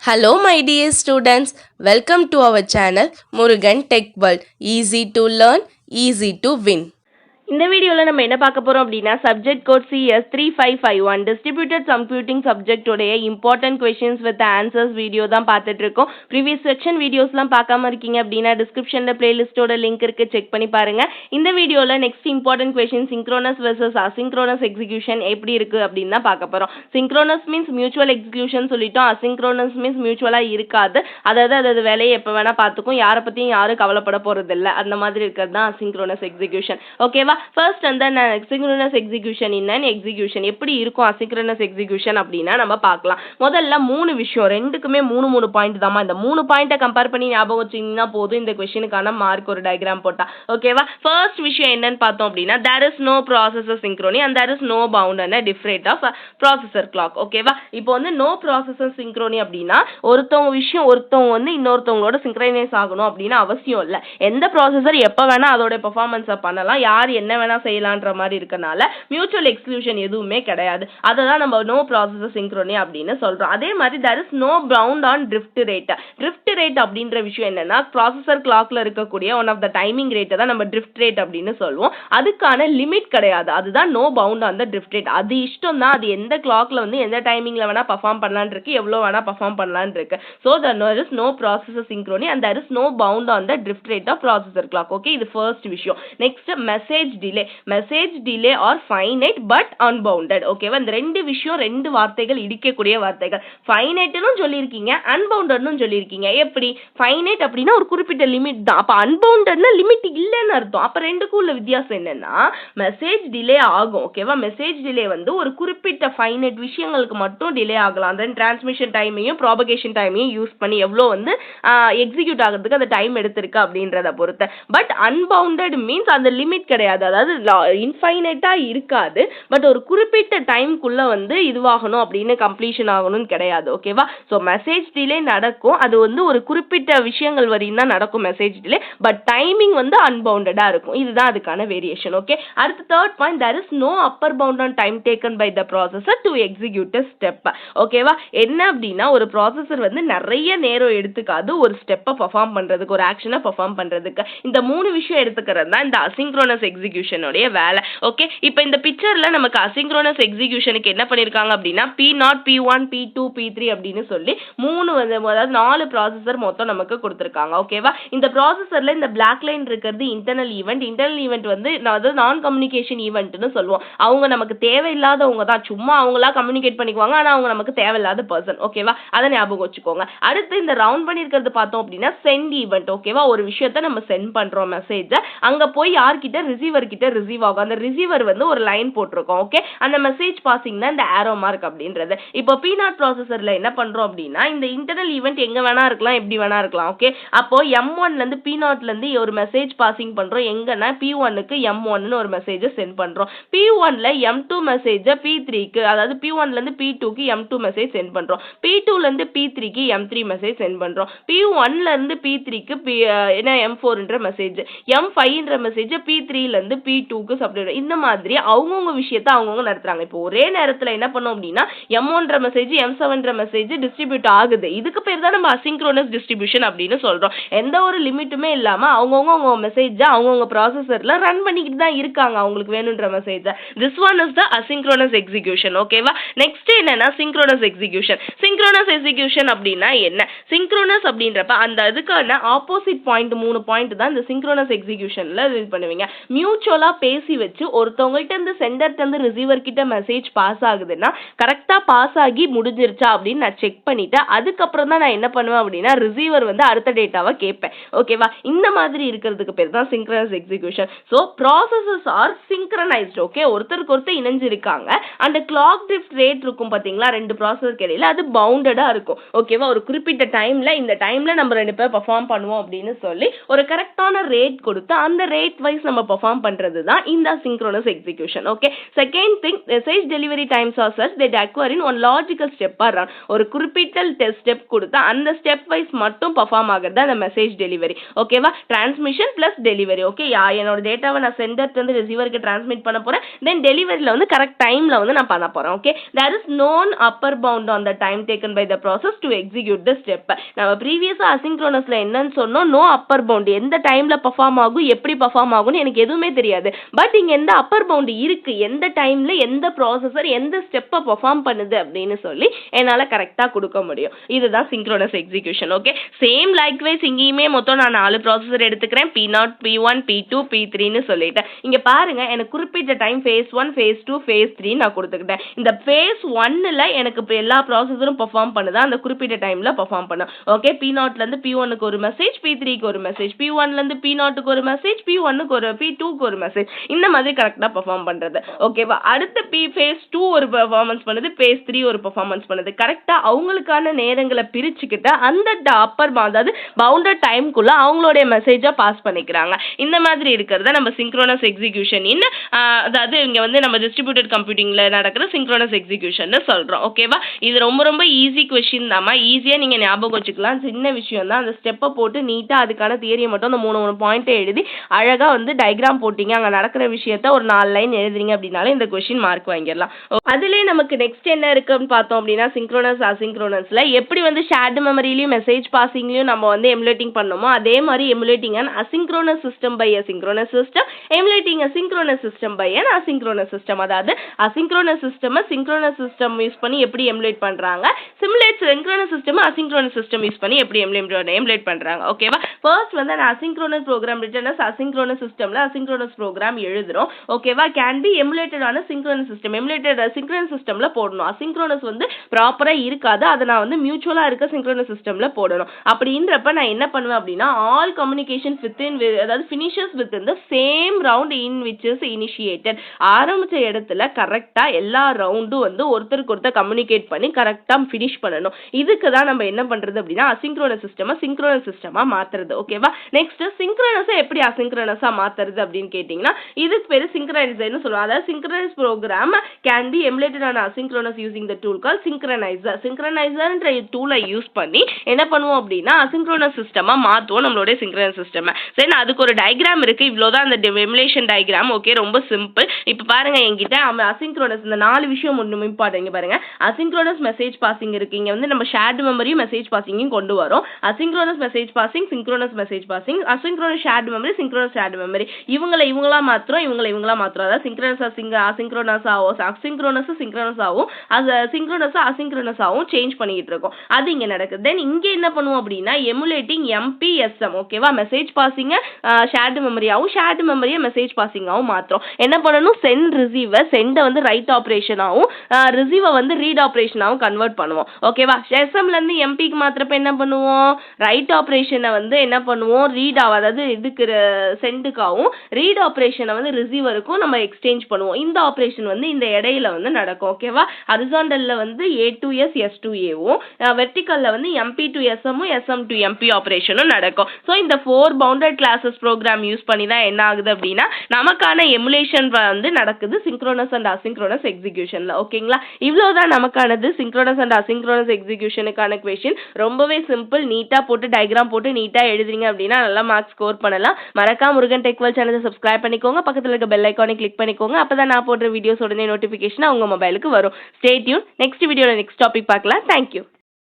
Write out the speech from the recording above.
Hello, my dear students. Welcome to our channel Murugan Tech World. Easy to learn, easy to win. இந்த வீடியோவில் நம்ம என்ன பார்க்க போகிறோம் அப்படின்னா subject code CS 3551 distributed computing சப்ஜெக்டோடைய important questions with answers video தான் பார்த்துட்டு இருக்கோம். ப்ரீவியஸ் செக்ஷன் வீடியோஸ்லாம் பார்க்காம இருக்கீங்க அப்படின்னா டிஸ்கிரிப்ஷனில் பிளேலிஸ்ட்டோட லிங்க் இருக்கு, செக் பண்ணி பாருங்க. இந்த வீடியோவில் next important question synchronous versus asynchronous execution எப்படி இருக்கு அப்படின்னு தான் பார்க்க போகிறோம். சிங்க்ரோனஸ் மீன்ஸ் மியூச்சுவல் எக்ஸிகியூஷன் சொல்லிட்டோம், அசிங்க்ரோனஸ் மீன்ஸ் மியூச்சுவலாக இருக்காது, அதாவது வேலையை எப்போ வேணால் பார்த்துக்கும், யாரை பற்றியும் யாரும் கவலைப்பட போகிறது இல்லை, அந்த மாதிரி இருக்கிறது தான் அசிங்க்ரோனஸ் எக்ஸிகியூஷன். ஓகேவா? ஃபர்ஸ்ட் அந்த asynchronous execution என்னன்னு எக்ஸிகியூஷன் எப்படி இருக்கும் asynchronous execution அப்படின்னா நம்ம பார்க்கலாம். முதல்ல மூணு விஷயம், ரெண்டுக்குமே மூணு பாயிண்ட் தாமா. இந்த மூணு பாயிண்ட்டை கம்பேர் பண்ணி ஞாபகம் வச்சீங்கன்னா போதும், இந்த கொஸ்டினுக்கான மார்க் ஒரு டயக்ராம் போட்டா. ஓகேவா? ஃபர்ஸ்ட் விஷயம் என்னன்னு பார்த்தோம் அப்படின்னா there is no processor synchrony and there is no bound and a different of processor clock. ஓகேவா? இப்போ வந்து no processor synchrony அப்படின்னா ஒருத்தவங்க இன்னொருத்தவங்களோட சிங்க்ரைனைஸ் ஆகணும் அப்படின்னு அவசியம் இல்லை. எந்த ப்ராசஸர் எப்போ வேணா அதோட பெர்ஃபார்மன்ஸை பண்ணலாம், யார் என்ன வேணா செய்யலான்ற மாதிரி இருக்கனால மியூச்சுவல் எக்ஸ்க்ளூஷன் எதுவுமே கிடையாது. அதை தான் நம்ம நோ ப்ராசஸர் சிங்க்ரோனி அப்படின்னு சொல்றோம். அதே மாதிரி there is no bound on drift rate. drift rate அப்படின்ற விஷயம் என்னன்னா ப்ராசஸர் கிளாக்ல இருக்கக்கூடிய ஒன் ஆஃப் த டைமிங் ரேட்டை தான் நம்ம drift rate அப்படின்னு சொல்லுவோம். அதுக்கான லிமிட் கிடையாது, அதுதான் no bound on the drift rate. அது இஷ்டம் தான், அது எந்த கிளாக்ல வந்து எந்த டைமிங்ல வேணா பர்ஃபார்ம் பண்ணலான்னு இருக்கு, எவ்வளவு வேணா பர்ஃபார்ம் பண்ணலான்னு இருக்கு. So there is no processor synchrony and there is no bound on the drift rate of processor clock. Okay, இது ஃபர்ஸ்ட் விஷயம். Next message delay R finite but unbounded. ஓகேவா? இந்த ரெண்டு விஷயம், ரெண்டு வார்த்தைகள் இடிக்கக்கூடிய வார்த்தைகள். ஃபைனைட்னு சொல்லியிருக்கீங்க, அன்பவுண்டட்னு சொல்லியிருக்கீங்க. எப்படி? ஃபைனைட் அப்படின்னா ஒரு குறிப்பிட்ட லிமிட் தான், அப்ப அன்பவுண்டட்னா லிமிட் இல்லைன்னு அர்த்தம். அப்ப ரெண்டுக்கும் உள்ள வித்தியாசம் என்னன்னா மெசேஜ் டிலே ஆகும். ஓகேவா? மெசேஜ் டிலே வந்து ஒரு குறிப்பிட்ட ஃபைனைட் விஷயங்களுக்கு மட்டும் டிலே ஆகலாம். தென் டிரான்ஸ்மிஷன் டைமையும் ப்ராபகேஷன் டைமையும் யூஸ் பண்ணி எவ்வளோ வந்து எக்ஸிக்யூட் ஆகிறதுக்கு அந்த டைம் எடுத்திருக்கு அப்படின்றத பொறுத்து. பட் அன்பவுண்டட் மீன்ஸ் அந்த லிமிட் கிடையாது, அதாவது இன்ஃபைனைட்டா இருக்காது, பட் ஒரு குறிப்பிட்ட டைம்குள்ள வந்து இதுவாகணும் அப்படின்னு கம்ப்ளீஷன் ஆகணும்னு கிடையாது. ஓகேவா? ஸோ மெசேஜ் டிலே நடக்கும், அது வந்து ஒரு குறிப்பிட்ட விஷயங்கள் வரையும் தான் நடக்கும் மெசேஜ் டிலே, பட் டைமிங் வந்து அன்பவுண்டடா இருக்கும். இதுதான் அதுக்கான வேரியேஷன். ஓகே, அடுத்து third point, there is no upper bound on time taken by the processor to execute a step. ஓகேவா? என்ன அப்படின்னா ஒரு ப்ராசஸர் வந்து நிறைய நேரம் எடுத்துக்காது ஒரு ஸ்டெப்பை பர்ஃபார்ம் பண்றதுக்கு, ஒரு ஆக்ஷனை பர்ஃபார்ம் பண்றதுக்கு. இந்த மூணு விஷயம் எடுத்துக்கிறது தான் இந்த அசிங்க்ரோனஸ் எக்ஸிகியூஷனுடைய வேலை. ஓகே, இப்போ இந்த பிக்சர்ல நமக்கு அசிங்க்ரோனஸ் எக்ஸிகியூஷனுக்கு என்ன பண்ணிருக்காங்க அப்படின்னா P0, P1, P2, P3 அப்படின்னு சொல்லி அதாவது 4 ப்ராசஸர் மொத்தம் நமக்கு கொடுத்துருக்காங்க. ஓகேவா? இந்த ப்ராசஸர்ல இந்த பிளாக் லைன் இருக்கிறது இன்டர்னல் ஈவெண்ட் வந்து அதாவது நான் கம்யூனிகேஷன் ஈவெண்ட்னு சொல்லுவோம். அவங்க நமக்கு தேவையில்லாதவங்க தான், சும்மா அவங்களா கம்யூனிகேட் பண்ணிக்குவாங்க, ஆனா அவங்க நமக்கு தேவையில்லாத பர்சன். ஓகேவா? அதை ஞாபகம் வச்சுக்கோங்க. அடுத்து இந்த ரவுண்ட் பண்ணிருக்கிறது பார்த்தோம் அப்படின்னா சென்ட் ஈவெண்ட். ஓகேவா? ஒரு விஷயத்தை நம்ம சென்ட் பண்றோம் மெசேஜ், அங்க போய் யார்கிட்ட ரிசீவர் கிட்ட ரிசீவ் ஆகும். அந்த ரிசீவர் வந்து ஒரு லைன் போட்டிருக்கோம். ஓகே, அந்த மெசேஜ் பாசிங் தான் இந்த ஆரோ மார்க் அப்படின்றது. இப்போ P0 ப்ராசஸர்ல என்ன பண்றோம் அப்படின்னா இந்த இன்டர்னல் ஈவெண்ட் எங்க வேணா இருக்கலாம், எப்படி வேணா இருக்கலாம். ஓகே, அப்போ M1ல இருந்து P0ல இருந்து ஒரு மெசேஜ் பாசிங் பண்றோம். எங்கன்னா P1க்கு M1ன்னு ஒரு மெசேஜ் சென்ட் பண்றோம். P1ல M2 மெசேஜ் P3க்கு, அதாவது P1ல இருந்து P2க்கு M2 மெசேஜ் சென்ட் பண்றோம். P2ல இருந்து P3க்கு M3 மெசேஜ் சென்ட் பண்றோம். P1ல இருந்து P3க்கு என்ன M4ன்ற மெசேஜ், M5ன்ற மெசேஜ் P3ல இருந்து P2க்கு சப்ளை. இந்த மாதிரி அவங்கவுங்க விஷயத்தை அவங்கவுங்க நடத்துறாங்க. இப்போ ஒரே நேரத்துல என்ன பண்ணோம் அப்படின்னா M1ன்ற மெசேஜ் M7ன்ற மெசேஜ் டிஸ்ட்ரிபியூட் ஆகுது. இதுக்கு பேர் தான் நம்ம அசிங்க்ரோனஸ் டிஸ்ட்ரிபியூஷன் அப்படின்னு சொல்றோம். எந்த ஒரு லிமிட்டுமே இல்லாம அவங்கவுங்க மெசேஜ் அவங்கவுங்க ப்ராசஸர்ல ரன் பண்ணிக்கிட்டு தான் இருக்காங்க அவங்களுக்கு வேணும்ன்ற message. This one is the asynchronous execution. ஓகேவா? நெக்ஸ்ட் என்னன்னா சிங்க்ரோனஸ் எக்ஸிகியூஷன். சிங்க்ரோனஸ் எக்ஸிகியூஷன் அப்படின்னா என்ன? சிங்க்ரோனஸ் அப்படின்றப்ப அந்த அதுக்கான ஆப்போசிட் பாயிண்ட் 3 பாயிண்ட் தான் இந்த சிங்க்ரோனஸ் எக்ஸிகியூஷன்ல இது பண்ணுவீங்க. மியூச்சுவலா பேசி வச்சு ஒருத்தவங்கள்ட்ட இருந்து சென்டர்ட்ட இருந்து ரிசீவர் கிட்ட மெசேஜ் பாஸ் ஆகுதுன்னா கரெக்டா பாஸ் ஆகி முடிஞ்சிருச்சா அப்படின்னு நான் செக் பண்ணிட்டு அதுக்கப்புறம் தான் நான் என்ன பண்ணுவேன் அப்படின்னா ரிசீவர் வந்து அடுத்த டேட்டாவை கேட்பேன். ஓகேவா? இந்த மாதிரி இருக்கிறதுக்கு பேர் தான் synchronous execution. So processes are synchronized. Okay, ஒருத்தருக்கு ஒருத்தர் இணைஞ்சிருக்காங்க. அந்த கிளாக் ட்ரிஃப்ட் ரேட் இருக்கும் பாத்தீங்களா ரெண்டு ப்ராசஸருக்கு இடையில, அது பவுண்டடா இருக்கும். ஓகேவா? ஒரு குறிப்பிட்ட டைம்ல இந்த டைம்ல நம்ம ரெண்டு பேர் பெர்ஃபார்ம் பண்ணுவோம் அப்படின்னு சொல்லி ஒரு கரெக்டான ரேட் கொடுத்து அந்த ரேட் வைஸ் நம்ம பெர்ஃபார்ம் பண்றது தான் இந்த synchronous execution. Okay, second thing, message delivery times are such that acquire in one logical step or run. ஒரு குறிப்பிட்ட ஸ்டெப் கொடுத்து அந்த ஸ்டெப் வைஸ் வைஸ் மட்டும் பர்ஃபார்ம் ஆகுறது அந்த மெசேஜ் டெலிவரி. ஓகேவா? Transmission plus delivery. ஓகே, என்னோட டேட்டாவை நான் சென்டர்ல இருந்து ரிசீவருக்கு டிரான்ஸ்மிட் பண்ண போறேன். தென் டெலிவரியில வந்து கரெக்ட் டைம்ல வந்து நான் பண்ண போறேன். Okay, there is no upper bound on the time taken by the process to execute the step. நம்ம ப்ரீவியஸா அசிங்க்ரோனஸ்ல என்னன்னு சொன்னோம், நோ அப்பர் பவுண்ட். எந்த டைம்ல பெர்ஃபார்ம் ஆகும், எப்படி பெர்ஃபார்ம் ஆகும்னு எனக்கு எதுவுமே தெரியாது. பட் இங்க எந்த அப்பர் பவுண்ட் இருக்கு, எந்த டைம்ல எந்த ப்ராசஸர் எந்த ஸ்டெப்பை பெர்ஃபார்ம் பண்ணுது அப்படின்னு சொல்லி என்னால கரெக்டா கொடுக்க முடியும். இதுதான் synchronous execution. Okay, same likewise இங்கேயுமே மொத்தம் நான் 4 ப்ராசஸர் எடுத்துக்கிறேன். P0, P1, P2, P3ன்னு சொல்லிட்டேன். இங்க பாருங்க, எனக்கு குறிப்பிட்ட டைம் phase 1, phase 2, phase 3 நான் கொடுத்துக்கிட்டேன். இந்த phase 1ல எனக்கு இப்போ எல்லா ப்ராசஸரும் பெர்ஃபார்ம் பண்ணுதா, அந்த குறிப்பிட்ட டைம்ல பெர்ஃபார்ம் பண்ணும். ஓகே, P0ல இருந்து P1க்கு ஒரு மெசேஜ், P3க்கு ஒரு மெசேஜ், P1ல இருந்து P0க்கு ஒரு மெசேஜ், P1க்கு ஒரு, P2க்கு ஒரு மெசேஜ், இந்த மாதிரி கரெக்டா பெர்ஃபார்ம் பண்றது. ஓகேவா? அடுத்து phase 2 ஒரு பெர்ஃபார்மன்ஸ் பண்ணுது, phase 3 ஒரு பெர்ஃபார்மன்ஸ் பண்ணுது. கரெக்டா அவங்களுக்கான நேரங்களை பிரிச்சுக்கிட்டு அந்த அப்பர் அதாவது பவுண்டட் டைம்க்குள்ள அவங்களுடைய மெசேஜை பாஸ் பண்ணிக்கிறாங்க. இந்த மாதிரி இருக்கிறத நம்ம சிங்க்ரோனஸ் எக்ஸிகியூஷன் அதாவது இங்க வந்து நம்ம டிஸ்ட்ரிபியூட்டட் கம்ப்யூட்டிங்ல நடக்கிற சிங்க்ரோனஸ் எக்ஸிகியூஷன் சொல்றோம். ஓகேவா? இது ரொம்ப ரொம்ப ஈஸி கொஸ்டின் தாமா, ஈஸியா நீங்க ஞாபகம் வச்சுக்கலாம். சின்ன விஷயம் தான். அந்த ஸ்டெப்பை போட்டு நீட்டா அதுக்கான தியரியை மட்டும் அந்த 3 பாயிண்ட் எழுதி அழகா வந்து டயக்ராம் போட்டீங்க, அங்க நடக்கிற விஷயத்த ஒரு 4 லைன் எழுதுறீங்க அப்படின்னாலே இந்த கொஸ்டின் மார்க் வாங்கிடலாம். அதுலயே நமக்கு நெக்ஸ்ட் என்ன இருக்குன்னு பார்த்தோம் அப்படின்னா, சிங்க்ரோனஸ் அசிங்க்ரோனஸ்ல எப்படி வந்து ஷேர்டு மெமரியிலயும் மெசேஜ் பாசிங்லயும் நம்ம வந்து எமுலேட்டிங் பண்ணோமோ அதே மாதிரி emulating and asynchronous system by a synchronous system, emulating a synchronous system by an asynchronous system. அதாவது asynchronous system synchronous system use பண்ணி எப்படி எமுலேட் பண்றாங்க, simulate synchronous system asynchronous system use பண்ணி எப்படி எமுலேட் பண்றாங்க. ஓகேவா? ஃபர்ஸ்ட் வந்து அந்த asynchronous program written as asynchronous சிஸ்டம்ல அசிங்க்ரோனஸ் ப்ரோக்ராம் எழுதுறோம். ஓகேவா? Can be emulated on synchronous system, emulated synchronous சிஸ்டம்ல போடணும். அசிங்க்ரோனஸ் வந்து ப்ராப்பரா இருக்காது, அதை நான் வந்து மியூச்சுவலா இருக்க சிங்க்ரோனஸ் சிஸ்டம்ல போடணும். அப்படின்றப்ப நான் என்ன பண்ணுவேன் அப்படின்னா, ஆல் கம்யூனிகேஷன் அதாவது finishes within the same round in which is initiated. ஆரம்பிச்ச இடத்துல கரெக்டா எல்லா ரவுண்டும் வந்து ஒருத்தருக்கு ஒருத்தர் கம்யூனிகேட் பண்ணி கரெக்டா ஃபினிஷ் பண்ணணும். இதுக்கு தான் நம்ம என்ன பண்றது அப்படின்னா அசிங்க்ரோனஸ் சிஸ்டமா சிங்க்ரோனஸ் சிஸ்டமா மாத்துறது. ஓகேவா? நெக்ஸ்ட் சிங்க்ரோனஸை எப்படி அசிங்க்ரோனஸா மாத்துறது அப்படின்னு கேட்டீங்கன்னா, இதுக்கு பேரு சிங்க்ரனைசர்னு சொல்லுவாங்க. அதாவது synchronise program can be emulated on asynchronous using the tool call synchroniser. சிங்க்ரனைசர்ன்ற டூலை யூஸ் பண்ணி என்ன பண்ணுவோம் அப்படின்னா அசிங்க்ரோனஸ் சிஸ்டமா மாத்துவோம் நம்மளுடைய சிங்க்ரோனஸ் சிஸ்டம். சரி, அதுக்கு ஒரு டயக்ராம் இருக்கு. இவ்வளவுதான் அந்த எமுலேஷன் டயக்ராம். ஓகே, ரொம்ப சிம்பிள். இப்போ பாருங்க, என்கிட்ட அசிங்க்ரோனஸ் இந்த 4 விஷயம் ஒன்று இம்பார்ட்டன்ட். பாருங்க, அசிங்க்ரோனஸ் மெசேஜ் பாசிங் இருக்கு. இங்க வந்து நம்ம ஷேர்டு மெமரியும் மெசேஜ் பாசிங்கையும் கொண்டு வரோம். Asynchronous message passing, synchronous message passing, asynchronous shared memory, synchronous shared memory. இவங்களா மாத்திரம், இவங்களா மாத்திரம். அதாவது சிங்க்ரோனஸ் அசிங்க்ரோனஸ் ஆகும், அசிங்க்ரோனஸ் சிங்க்ரோனஸ் ஆகும், அது சிங்க்ரோனஸ் அசிங்க்ரோனஸ் ஆகும், சேஞ்ச் பண்ணிட்டு இருக்கோம். அது இங்க நடக்குது. தென் இங்க என்ன பண்ணுவோம் அப்படின்னா எமுலேட்டிங் MPSM. ஓகேவா? மெசேஜ் பாசிங்க ஷேர்டு மெமரியாவும் ஷேர்டு மெமரியை மெசேஜ் பாசிங்காவும் மாத்திரம். என்ன பண்ணணும், சென்ட் ரிசீவர், சென்ட வந்து ரைட் ஆப்ரேஷனாவும் ரிசீவர் வந்து ரீட் ஆப்ரேஷனாவும் கன்வெர்ட் பண்ணுவோம். ஓகேவா? எஸ்எம்ல இருந்து எம்பிக்கு மாத்திரப்ப என்ன பண்ணுவோம், ரைட் ஆப்ரேஷனை வந்து என்ன பண்ணுவோம், ரீட் அதாவது இதுக்கு சென்டுக்காவும் ரீட் ஆப்ரேஷனை வந்து ரிசீவருக்கும் நம்ம எக்ஸ்சேஞ்ச் பண்ணுவோம். இந்த ஆப்ரேஷன் வந்து இந்த இடையில வந்து நடக்கும். ஓகேவா? ஹரிசாண்டல்ல வந்து A to S, S to Aவும், வெர்டிகல்ல வந்து MP to SM, SM to MP ஆப்ரேஷனும் நடக்கும். ஸோ இந்த 4 பவுண்டட் கிளாஸஸ் ப்ரோக்ராம் யூஸ் பண்ணி தான் என்ன ஆகுது அப்படின்னா நமக்கான எமுலேஷன் வந்து நடக்குது சிங்க்ரோனஸ் அண்ட் அசிங்க்ரோனஸ் எக்ஸிகியூஷன்ல. ஓகேங்களா? இவ்வளவுதான் நமக்கானது சிங்க்ரோனஸ் அண்ட் அசிங்க்ரோனஸ் எக்ஸிகியூஷனுக்கான கொஸ்டின். ரொம்பவே சிம்பிள். நீட்டா போட்டு டயக்ராம் போட்டு நீட்டா எழுதுறீங்க அப்படின்னா நல்லா மார்க் ஸ்கோர் பண்ணலாம். மறக்காம முருகன் டெக் வேர்ல்ட் சேனலை சப்ஸ்கிரைப் பண்ணிக்கோங்க. பக்கத்துல இருக்க பெல் ஐகானை கிளிக் பண்ணிக்கோங்க. அப்பதான் நான் போடுற வீடியோஸ் உடனே நோட்டிபிகேஷன் உங்க மொபைலுக்கு வரும். Stay tune. நெக்ஸ்ட் வீடியோல நெக்ஸ்ட் டாபிக் பார்க்கலாம். தேங்க்யூ.